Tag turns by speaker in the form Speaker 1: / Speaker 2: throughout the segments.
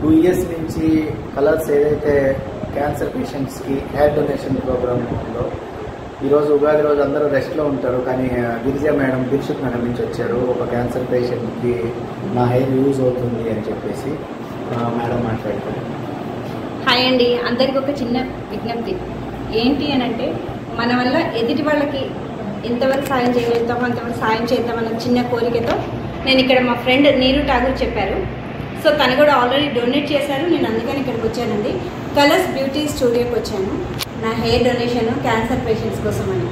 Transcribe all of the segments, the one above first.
Speaker 1: 2 years నుంచి colours ఏదైతే cancer పేషెంట్స్కి హెయిర్ డొనేషన్ ప్రోగ్రామ్ ఉందో ఈరోజు ఉగాది రోజు అందరూ రెస్ట్లో ఉంటారు. కానీ గిరిజ మేడం దిల్షుక్ నగర్ నుంచి వచ్చారు. ఒక క్యాన్సర్ పేషెంట్కి నా హెయిర్ యూజ్ అవుతుంది అని చెప్పేసి మేడం మాట్లాడతారు.
Speaker 2: హాయ్ అండి, అందరికి ఒక చిన్న విజ్ఞప్తి ఏంటి అని అంటే, మన వల్ల ఎదుటి వాళ్ళకి ఎంతవరకు సాయం చేయగలుగుతామో అంతవరకు సాయం చేద్దామన్న చిన్న కోరికతో నేను ఇక్కడ మా ఫ్రెండ్ నీరు ఠాగూర్ చెప్పారు. సో తను కూడా ఆల్రెడీ డొనేట్ చేశారు. నేను అందుకని ఇక్కడికి వచ్చానండి. కలర్స్ బ్యూటీ స్టూడియోకి వచ్చాను నా హెయిర్ డొనేషన్ క్యాన్సర్ పేషెంట్స్ కోసం అని.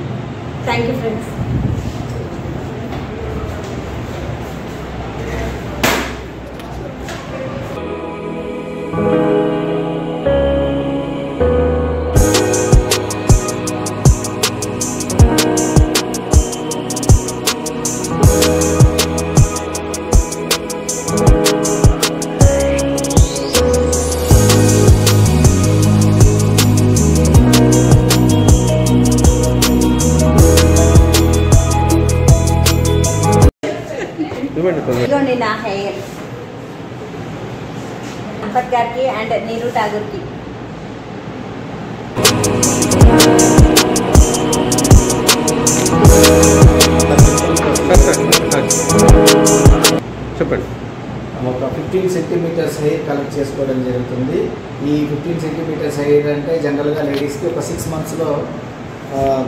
Speaker 2: Thank you friends. ఇదిగోండి నా హెయిర్, సంపత్ గారికి అండ్ నీరు ఠాగూర్కి.
Speaker 1: చెప్పండి. ఒక 15 సెంటీమీటర్స్ హెయిర్ కలెక్ట్ చేసుకోవడం జరుగుతుంది. ఈ 15 సెంటీమీటర్స్ హెయిర్ అంటే జనరల్గా లేడీస్కి ఒక 6 మంత్స్లో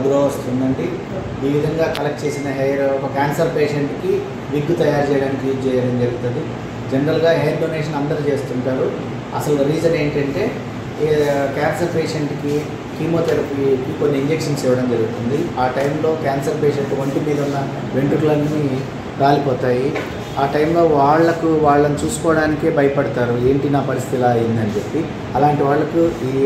Speaker 1: గ్రో వస్తుందండి. ఈ విధంగా కలెక్ట్ చేసిన హెయిర్ ఒక క్యాన్సర్ పేషెంట్కి విగ్ తయారు చేయడానికి యూజ్ చేయడం జరుగుతుంది. జనరల్గా హెయిర్ డొనేషన్ అందరూ చేస్తుంటారు. అసలు రీజన్ ఏంటంటే క్యాన్సర్ పేషెంట్కి కీమోథెరపీకి కొన్ని ఇంజెక్షన్స్ ఇవ్వడం జరుగుతుంది. ఆ టైంలో క్యాన్సర్ పేషెంట్ ఒంటి మీద ఉన్న వెంట్రుకలన్నీ రాలిపోతాయి. ఆ టైంలో వాళ్ళని చూసుకోవడానికే భయపడతారు, ఏంటి నా పరిస్థితి ఇలా అయిందని చెప్పి. అలాంటి వాళ్ళకు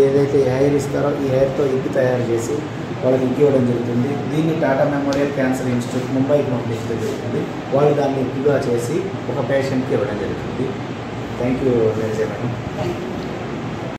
Speaker 1: ఏదైతే హెయిర్ ఇస్తారో ఈ హెయిర్తో ఇగ్గు తయారు చేసి వాళ్ళకి ఇగ్గు ఇవ్వడం జరుగుతుంది. దీన్ని టాటా మెమోరియల్ క్యాన్సర్ ఇన్స్టిట్యూట్ ముంబైకి పంపించడం జరుగుతుంది. వాళ్ళు దాన్ని ఇగ్గుగా చేసి ఒక పేషెంట్కి ఇవ్వడం జరుగుతుంది. Thank you madam.